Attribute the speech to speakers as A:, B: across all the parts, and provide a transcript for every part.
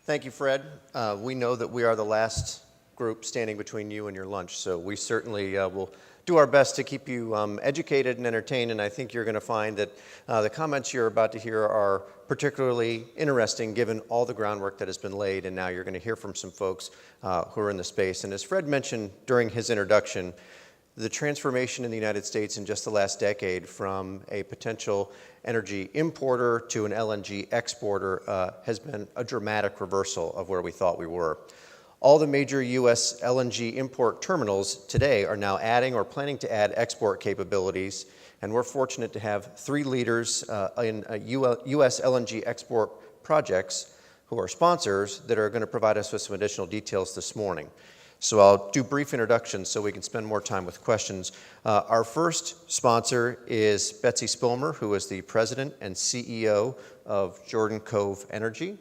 A: Thank you, Fred. We know that we are the last group standing between you and your lunch, so we certainly will do our best to keep you educated and entertained, and I think you're going to find that the comments you're about to hear are particularly interesting given all the groundwork that has been laid, and now you're going to hear from some folks who are in the space. And as Fred mentioned during his introduction, the transformation in the United States in just the last decade from a potential energy importer to an LNG exporter has been a dramatic reversal of where we thought we were. All the major U.S. LNG import terminals today are now adding or planning to add export capabilities, and we're fortunate to have 3 leaders in U.S. LNG export projects who are sponsors that are going to provide us with some additional details this morning. So I'll do brief introductions so we can spend more time with questions. Our first sponsor is Betsy Spomer, who is the president and CEO of Jorgen Cove LNG.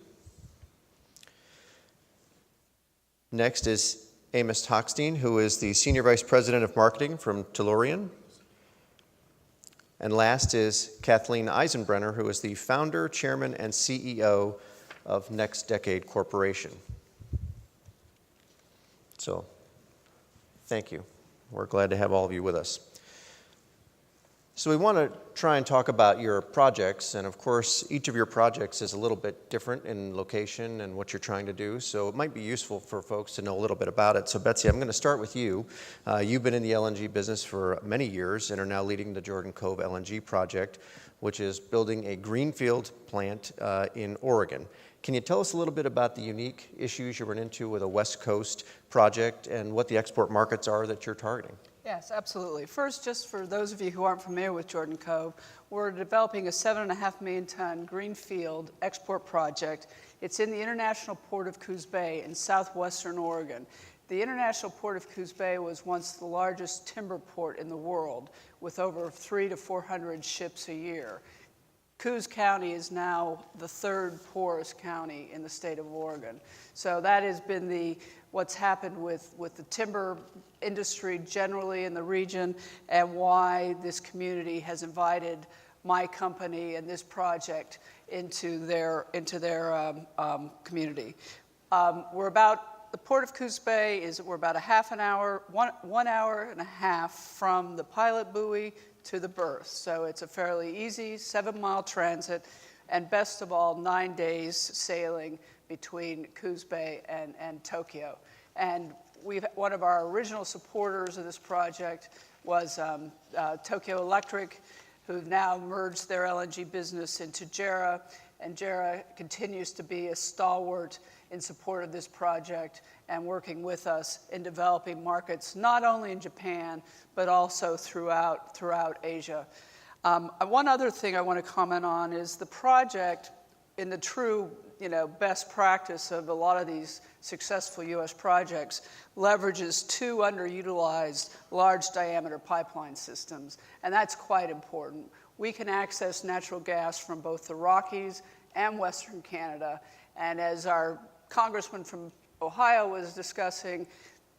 A: Next is Amos Hochstein, who is the senior vice president of marketing from Tellurian. And last is Kathleen Eisbrenner, who is the founder, chairman, and CEO of NextDecade Corporation. So, thank you. We're glad to have all of you with us. So we want to try and talk about your projects, and of course, each of your projects is a little bit different in location and what you're trying to do, so it might be useful for folks to know a little bit about it. So Betsy, I'm going to start with you. You've been in the LNG business for many years and are now leading the Jorgen Cove LNG project, which is building a greenfield plant in Oregon. Can you tell us a little bit about the unique issues you run into with a West Coast project and what the export markets are that you're targeting?
B: Yes, absolutely. First, just for those of you who aren't familiar with Jorgen Cove, we're developing a 7.5 million ton greenfield export project. It's in the International Port of Coos Bay in southwestern Oregon. The International Port of Coos Bay was once the largest timber port in the world, with over 300 to 400 ships a year. Coos County is now the 3rd poorest county in the state of Oregon. So that has been what's happened with the timber industry generally in the region, and why this community has invited my company and this project into their community. The Port of Coos Bay we're about one hour and a half from the pilot buoy to the berth. So it's a fairly easy 7-mile transit, and best of all, 9 days sailing between Coos Bay and Tokyo. And one of our original supporters of this project was Tokyo Electric, who've now merged their LNG business into JERA, and JERA continues to be a stalwart in support of this project and working with us in developing markets, not only in Japan, but also throughout Asia. One other thing I want to comment on is the project, in the true best practice of a lot of these successful U.S. projects, leverages 2 underutilized large diameter pipeline systems, and that's quite important. We can access natural gas from both the Rockies and Western Canada, and as our congressman from Ohio was discussing,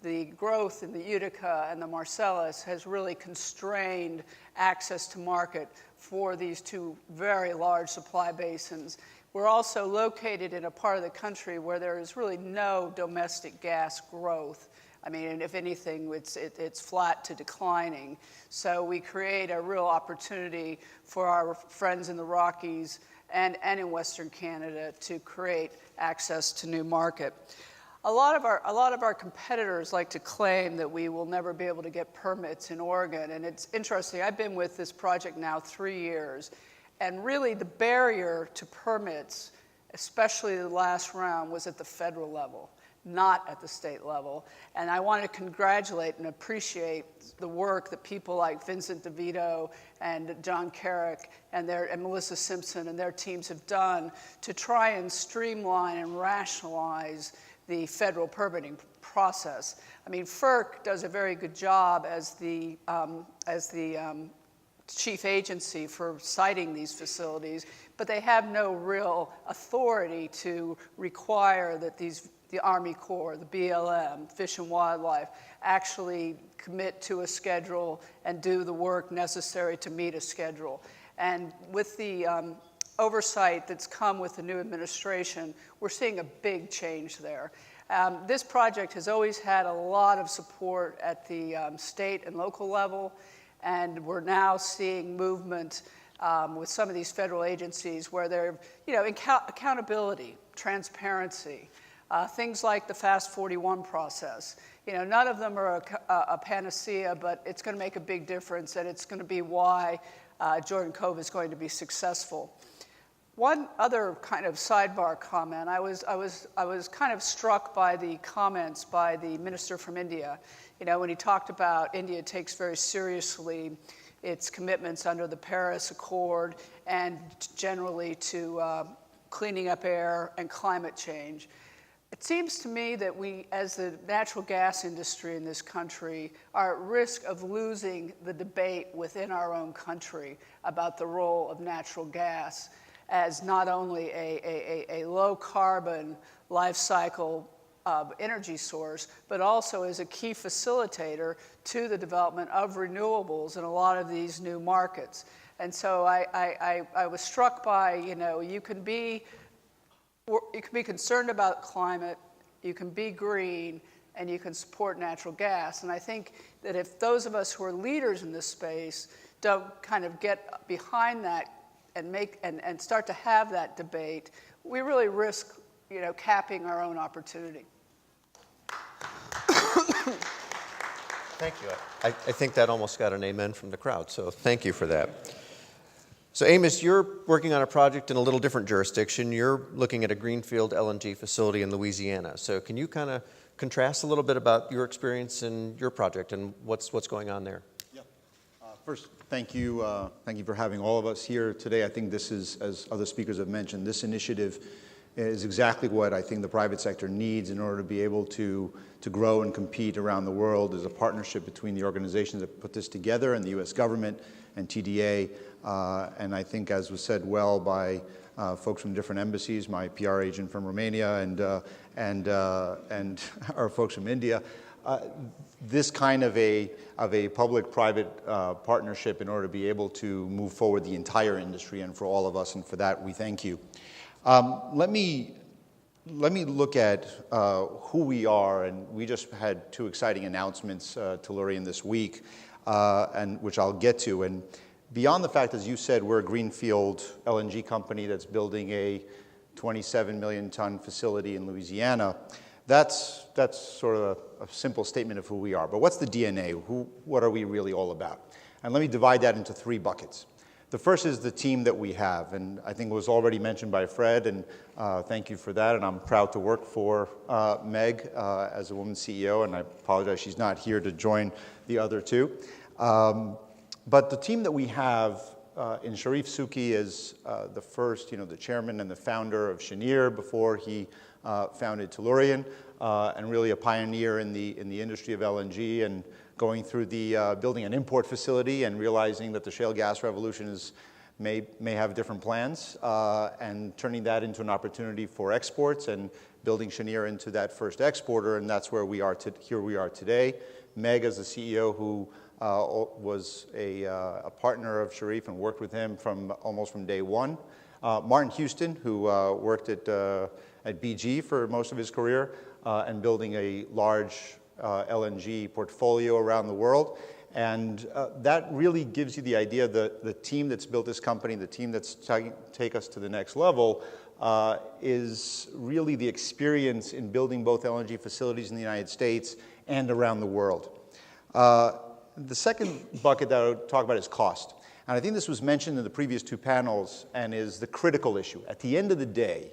B: the growth in the Utica and the Marcellus has really constrained access to market for these 2 very large supply basins. We're also located in a part of the country where there is really no domestic gas growth. I mean, if anything, it's flat to declining. So we create a real opportunity for our friends in the Rockies and in Western Canada to create access to new market. A lot of our competitors like to claim that we will never be able to get permits in Oregon, and it's interesting. I've been with this project now 3 years, and really the barrier to permits, especially the last round, was at the federal level, not at the state level. And I want to congratulate and appreciate the work that people like Vincent DeVito and John Carrick and Melissa Simpson and their teams have done to try and streamline and rationalize the federal permitting process. I mean, FERC does a very good job as the chief agency for siting these facilities, but they have no real authority to require that the Army Corps, the BLM, Fish and Wildlife, actually commit to a schedule and do the work necessary to meet a schedule. And with the oversight that's come with the new administration, we're seeing a big change there. This project has always had a lot of support at the state and local level, and we're now seeing movement with some of these federal agencies where they're, accountability, transparency, things like the Fast 41 process. None of them are a panacea, but it's going to make a big difference, and it's going to be why Jorgen Cove is going to be successful. One other kind of sidebar comment, I was kind of struck by the comments by the minister from India. When he talked about India takes very seriously its commitments under the Paris Accord and generally to cleaning up air and climate change. It seems to me that we, as the natural gas industry in this country, are at risk of losing the debate within our own country about the role of natural gas as not only a low-carbon life cycle energy source, but also as a key facilitator to the development of renewables in a lot of these new markets. And so I was struck by, you can be concerned about climate, you can be green, and you can support natural gas. And I think that if those of us who are leaders in this space don't kind of get behind that and start to have that debate, we really risk, capping our own opportunity.
A: Thank you. I think that almost got an amen from the crowd, so thank you for that. So Amos, you're working on a project in a little different jurisdiction. You're looking at a Greenfield LNG facility in Louisiana. So can you kind of contrast a little bit about your experience in your project and what's going on there?
C: Yeah. First, thank you for having all of us here today. I think this is, as other speakers have mentioned, this initiative is exactly what I think the private sector needs in order to be able to grow and compete around the world. There's a partnership between the organizations that put this together and the U.S. government and TDA. And I think, as was said well by folks from different embassies, my PR agent from Romania and our folks from India, this kind of a public-private partnership in order to be able to move forward the entire industry, and for all of us, and for that we thank you. Let me look at who we are, and we just had two exciting announcements, Tellurian this week, and which I'll get to. And beyond the fact, as you said, we're a Greenfield LNG company that's building a 27 million ton facility in Louisiana. That's sort of a simple statement of who we are. But what's the DNA? What are we really all about? And let me divide that into three buckets. The first is the team that we have, and I think it was already mentioned by Fred, and thank you for that, and I'm proud to work for Meg as a woman CEO, and I apologize she's not here to join the other two. But the team that we have in Sharif Suki is the first, the chairman and the founder of Cheniere before he founded Tellurian, and really a pioneer in the industry of LNG, and going through the building an import facility and realizing that the shale gas revolution may have different plans, and turning that into an opportunity for exports and building Cheniere into that first exporter, and that's where we are here we are today. Meg as the CEO, who was a partner of Sharif and worked with him almost from day one. Martin Houston, who worked at BG for most of his career and building a large LNG portfolio around the world. And that really gives you the idea that the team that's built this company, the team that's take us to the next level, is really the experience in building both LNG facilities in the United States and around the world. The second bucket that I would talk about is cost. And I think this was mentioned in the previous two panels and is the critical issue. At the end of the day,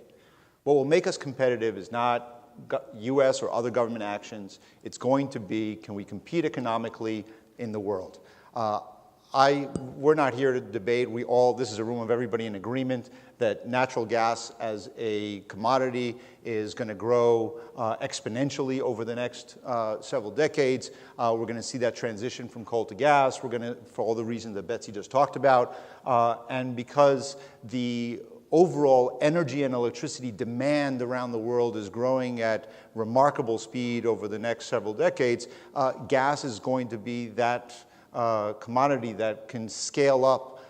C: what will make us competitive is not U.S. or other government actions. It's going to be, can we compete economically in the world? We're not here to debate. This is a room of everybody in agreement that natural gas as a commodity is going to grow exponentially over the next several decades. We're going to see that transition from coal to gas. We're going to, for all the reasons that Betsy just talked about, and because the overall energy and electricity demand around the world is growing at remarkable speed over the next several decades, gas is going to be that commodity that can scale up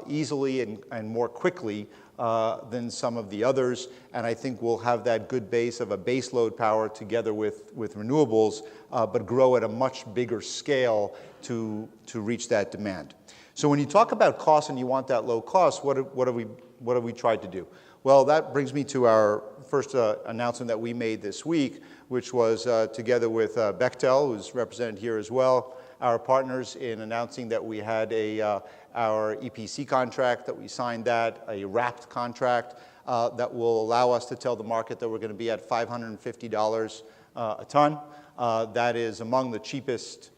C: easily and more quickly than some of the others, and I think we'll have that good base of a base load power together with renewables, but grow at a much bigger scale to reach that demand. So when you talk about cost and you want that low cost, what have we tried to do? Well, that brings me to our first announcement that we made this week, which was together with Bechtel, who's represented here as well, our partners in announcing that we had our EPC contract, that we signed that, a wrapped contract that will allow us to tell the market that we're going to be at $550 a ton. That is among the cheapest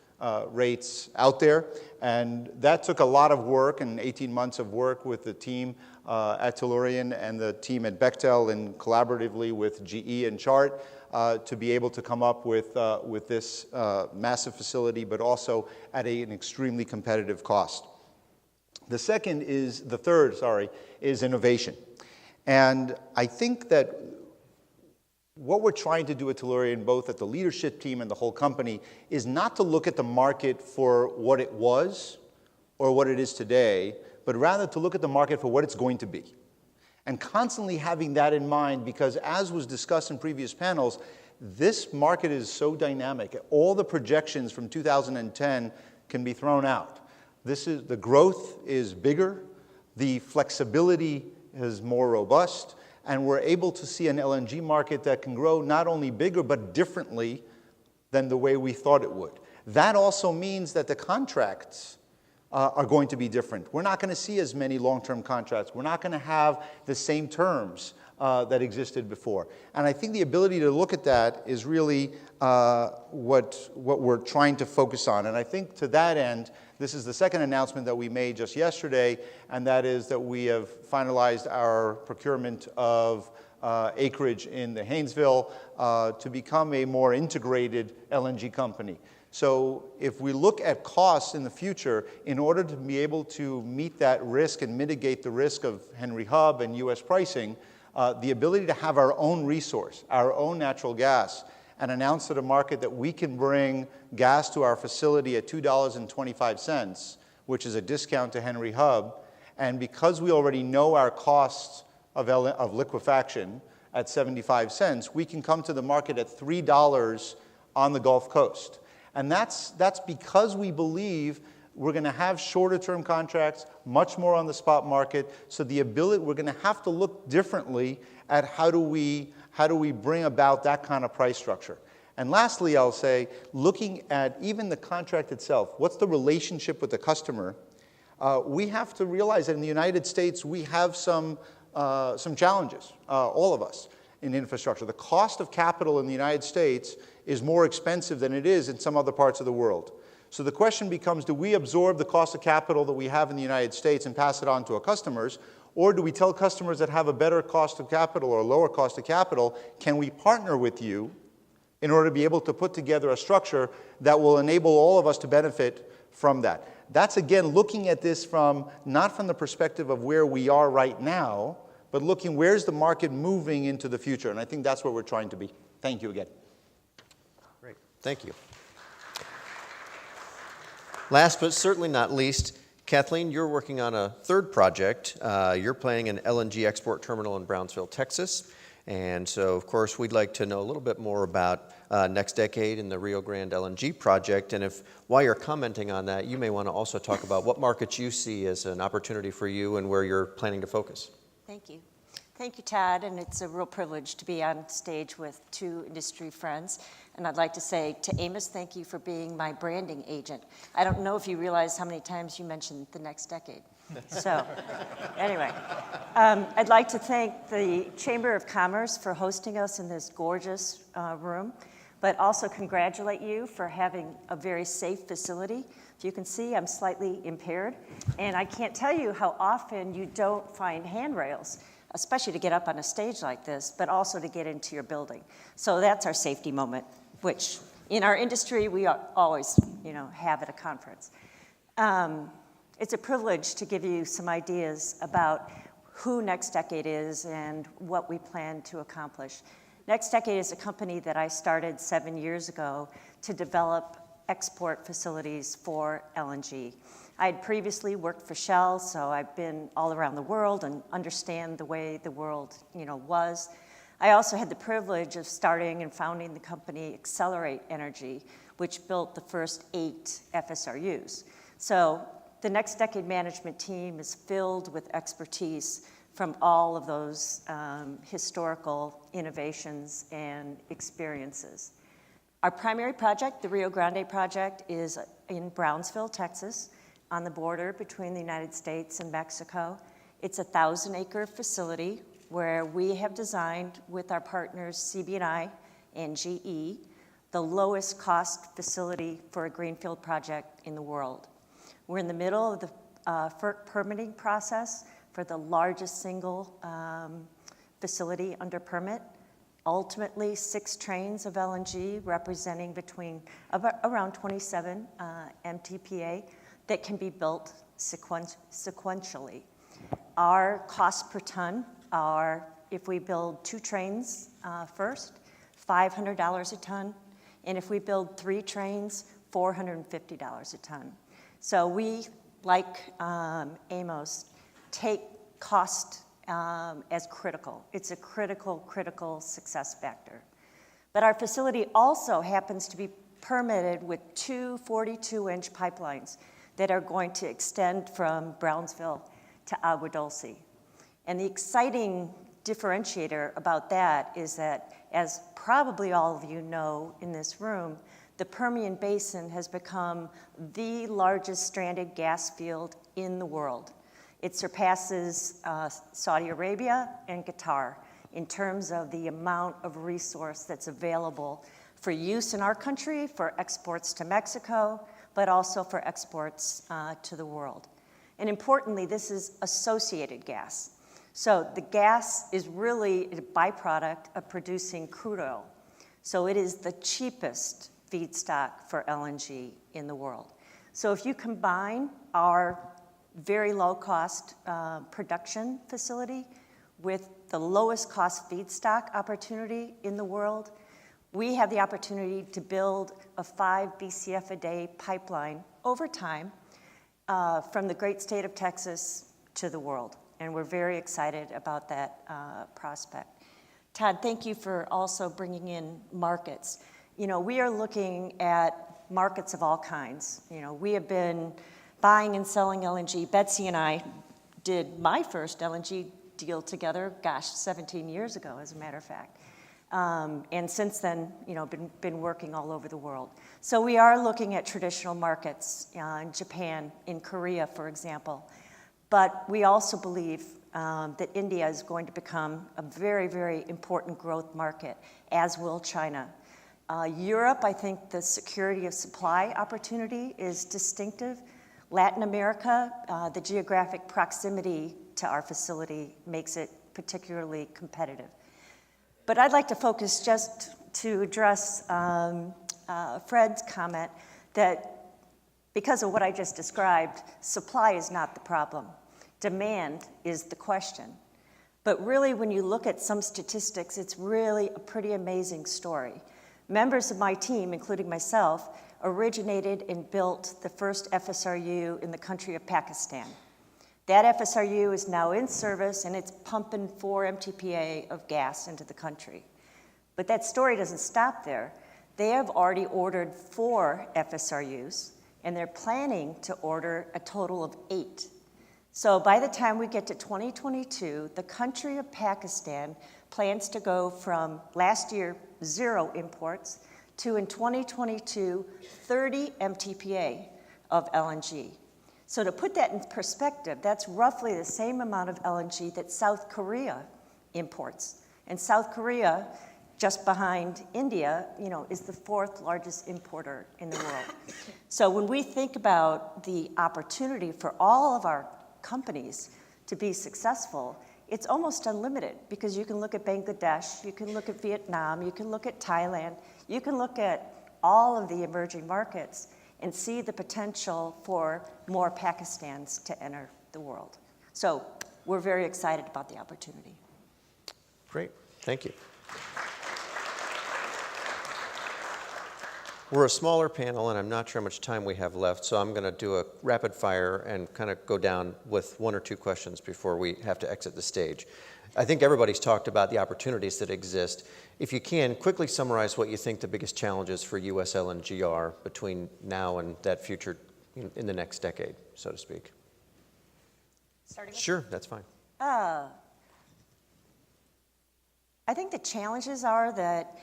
C: rates out there. And that took a lot of work and 18 months of work with the team at Tellurian and the team at Bechtel and collaboratively with GE and Chart to be able to come up with this massive facility, but also at an extremely competitive cost. The third is innovation. And I think that what we're trying to do at Tellurian, both at the leadership team and the whole company, is not to look at the market for what it was or what it is today, but rather to look at the market for what it's going to be. And constantly having that in mind, because as was discussed in previous panels, this market is so dynamic. All the projections from 2010 can be thrown out. The growth is bigger, the flexibility is more robust, and we're able to see an LNG market that can grow not only bigger, but differently than the way we thought it would. That also means that the contracts are going to be different. We're not going to see as many long-term contracts. We're not going to have the same terms that existed before. And I think the ability to look at that is really what we're trying to focus on. And I think to that end, this is the second announcement that we made just yesterday, and that is that we have finalized our procurement of acreage in the Haynesville to become a more integrated LNG company. So if we look at costs in the future, in order to be able to meet that risk and mitigate the risk of Henry Hub and US pricing, the ability to have our own resource, our own natural gas, and announce to the market that we can bring gas to our facility at $2.25, which is a discount to Henry Hub, and because we already know our costs of liquefaction at 75 cents, we can come to the market at $3 on the Gulf Coast. And that's because we believe we're going to have shorter-term contracts, much more on the spot market. So we're going to have to look differently at how do we bring about that kind of price structure. And lastly, I'll say, looking at even the contract itself, what's the relationship with the customer? We have to realize that in the United States, we have some challenges, all of us, in infrastructure. The cost of capital in the United States is more expensive than it is in some other parts of the world. So the question becomes, do we absorb the cost of capital that we have in the United States and pass it on to our customers? Or do we tell customers that have a better cost of capital or a lower cost of capital, can we partner with you in order to be able to put together a structure that will enable all of us to benefit from that? That's, again, looking at this not from the perspective of where we are right now, but looking where's the market moving into the future. And I think that's where we're trying to be. Thank you again.
A: Great. Thank you. Last but certainly not least, Kathleen, you're working on a third project. You're planning an LNG export terminal in Brownsville, Texas. And so, of course, we'd like to know a little bit more about NextDecade and the Rio Grande LNG project. And while you're commenting on that, you may want to also talk about what markets you see as an opportunity for you and where you're planning to focus.
D: Thank you. Thank you, Todd, and it's a real privilege to be on stage with two industry friends. And I'd like to say to Amos, thank you for being my branding agent. I don't know if you realize how many times you mentioned the next decade. So anyway, I'd like to thank the Chamber of Commerce for hosting us in this gorgeous room, but also congratulate you for having a very safe facility. If you can see, I'm slightly impaired, and I can't tell you how often you don't find handrails, especially to get up on a stage like this, but also to get into your building. So that's our safety moment, which in our industry we always, have at a conference. It's a privilege to give you some ideas about who NextDecade is and what we plan to accomplish. NextDecade is a company that I started 7 years ago to develop export facilities for LNG. I had previously worked for Shell, so I've been all around the world and understand the way the world, was. I also had the privilege of starting and founding the company Accelerate Energy, which built the first 8 FSRUs. So the NextDecade management team is filled with expertise from all of those historical innovations and experiences. Our primary project, the Rio Grande project, is in Brownsville, Texas, on the border between the United States and Mexico. It's a 1,000-acre facility where we have designed with our partners CB&I and GE the lowest cost facility for a greenfield project in the world. We're in the middle of the FERC permitting process for the largest single facility under permit. Ultimately, 6 trains of LNG representing around 27 MTPA that can be built sequentially. Our cost per ton are, if we build 2 trains first, $500 a ton, and if we build 3 trains, $450 a ton. So we, like Amos, take cost as critical. It's a critical success factor. But our facility also happens to be permitted with 2 42-inch pipelines that are going to extend from Brownsville to Agua Dulce. And the exciting differentiator about that is that, as probably all of you know in this room, the Permian Basin has become the largest stranded gas field in the world. It surpasses Saudi Arabia and Qatar in terms of the amount of resource that's available for use in our country, for exports to Mexico, but also for exports to the world. And importantly, this is associated gas. So the gas is really a byproduct of producing crude oil. So it is the cheapest feedstock for LNG in the world. So if you combine our very low-cost production facility with the lowest cost feedstock opportunity in the world, we have the opportunity to build a 5 BCF a day pipeline over time from the great state of Texas to the world. And we're very excited about that prospect. Todd, thank you for also bringing in markets. We are looking at markets of all kinds. We have been buying and selling LNG. Betsy and I did my first LNG deal together, 17 years ago, as a matter of fact. And since then, been working all over the world. So we are looking at traditional markets in Japan, in Korea, for example. But we also believe that India is going to become a very, very important growth market, as will China. Europe, I think the security of supply opportunity is distinctive. Latin America, the geographic proximity to our facility makes it particularly competitive. But I'd like to focus just to address Fred's comment that because of what I just described, supply is not the problem. Demand is the question. But really, when you look at some statistics, it's really a pretty amazing story. Members of my team, including myself, originated and built the first FSRU in the country of Pakistan. That FSRU is now in service, and it's pumping 4 MTPA of gas into the country. But that story doesn't stop there. They have already ordered 4 FSRUs, and they're planning to order a total of 8. So by the time we get to 2022, the country of Pakistan plans to go from last year 0 imports to, in 2022, 30 MTPA of LNG. So to put that in perspective, that's roughly the same amount of LNG that South Korea imports. And South Korea, just behind India, is the 4th largest importer in the world. So when we think about the opportunity for all of our companies to be successful, it's almost unlimited, because you can look at Bangladesh, you can look at Vietnam, you can look at Thailand, you can look at all of the emerging markets and see the potential for more Pakistans to enter the world. So we're very excited about the opportunity.
A: Great, thank you. We're a smaller panel, and I'm not sure how much time we have left, so I'm going to do a rapid fire and kind of go down with 1 or 2 questions before we have to exit the stage. I think everybody's talked about the opportunities that exist. If you can, quickly summarize what you think the biggest challenges for U.S. LNG are between now and that future in the next decade, so to speak.
D: Starting with
A: Sure, that's fine.
D: I think the challenges are that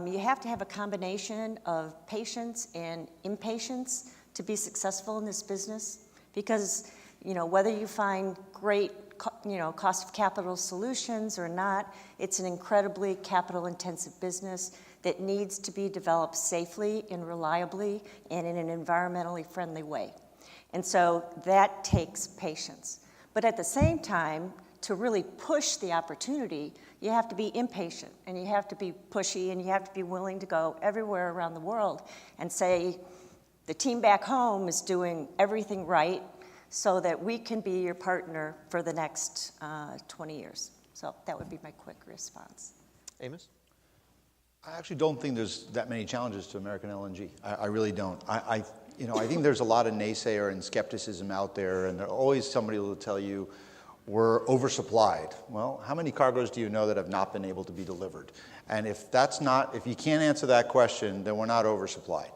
D: you have to have a combination of patience and impatience to be successful in this business, because whether you find great cost of capital solutions or not, it's an incredibly capital intensive business that needs to be developed safely and reliably and in an environmentally friendly way. And so that takes patience. But at the same time, to really push the opportunity, you have to be impatient, and you have to be pushy, and you have to be willing to go everywhere around the world and say, the team back home is doing everything right so that we can be your partner for the next 20 years. So that would be my quick response.
A: Amos?
C: I actually don't think there's that many challenges to American LNG. I really don't. I think there's a lot of naysayer and skepticism out there, and there's always somebody who will tell you, we're oversupplied. Well, how many cargoes do you know that have not been able to be delivered? And if you can't answer that question, then we're not oversupplied.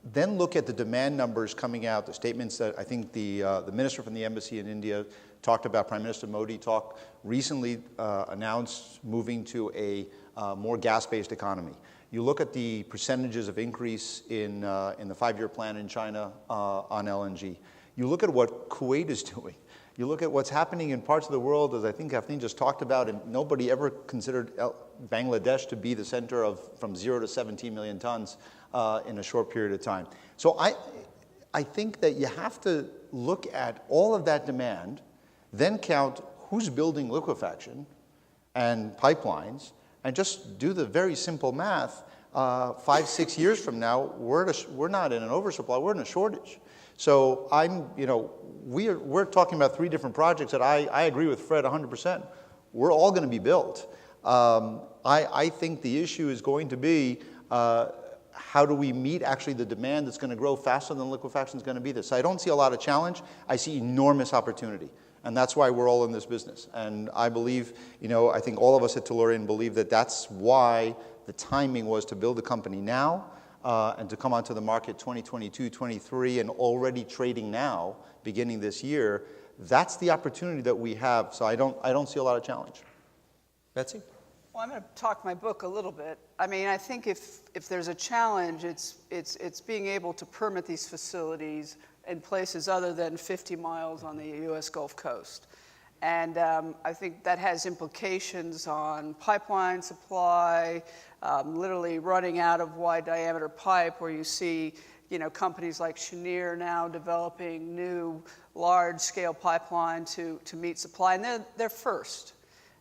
C: Then look at the demand numbers coming out, the statements that I think the minister from the embassy in India talked about, Prime Minister Modi recently announced moving to a more gas-based economy. You look at the percentages of increase in the 5-year plan in China on LNG. You look at what Kuwait is doing. You look at what's happening in parts of the world, as I think Kathleen just talked about, and nobody ever considered Bangladesh to be the center of from 0 to 17 million tons in a short period of time. So I think that you have to look at all of that demand, then count who's building liquefaction and pipelines, and just do the very simple math. 5-6 years from now, we're not in an oversupply, we're in a shortage. So we're talking about 3 different projects that I agree with Fred 100%. We're all going to be built. I think the issue is going to be how do we meet actually the demand that's going to grow faster than liquefaction is going to be there. So I don't see a lot of challenge. I see enormous opportunity. And that's why we're all in this business. And I believe, I think all of us at Tellurian believe that that's why the timing was to build the company now and to come onto the market 2022, 23, and already trading now, beginning this year. That's the opportunity that we have. So I don't see a lot of challenge.
A: Betsy?
B: Well, I'm going to talk my book a little bit. I mean, I think if there's a challenge, it's being able to permit these facilities in places other than 50 miles on the U.S. Gulf Coast. And I think that has implications on pipeline supply, literally running out of wide diameter pipe, where you see companies like Cheniere now developing new large-scale pipeline to meet supply, and they're first.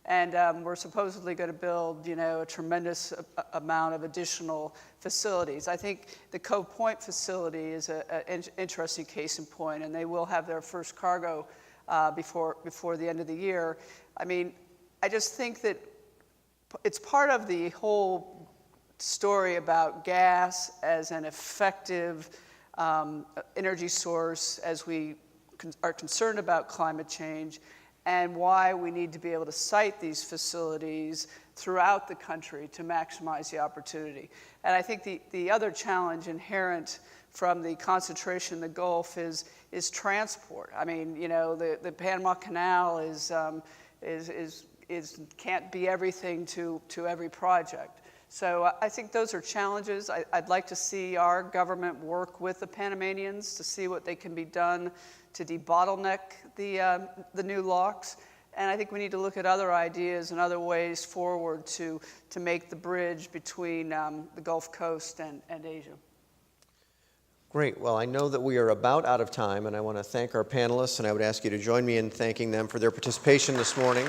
B: And we're supposedly going to build, a tremendous amount of additional facilities. I think the Cove Point facility is an interesting case in point, and they will have their first cargo before the end of the year. I mean, I just think that it's part of the whole story about gas as an effective energy source as we are concerned about climate change, and why we need to be able to site these facilities throughout the country to maximize the opportunity. And I think the other challenge inherent from the concentration in the Gulf is transport. I mean, the Panama Canal can't be everything to every project. So I think those are challenges. I'd like to see our government work with the Panamanians to see what they can be done to debottleneck the new locks. And I think we need to look at other ideas and other ways forward to make the bridge between the Gulf Coast and Asia.
A: Great. Well, I know that we are about out of time, and I want to thank our panelists, and I would ask you to join me in thanking them for their participation this morning.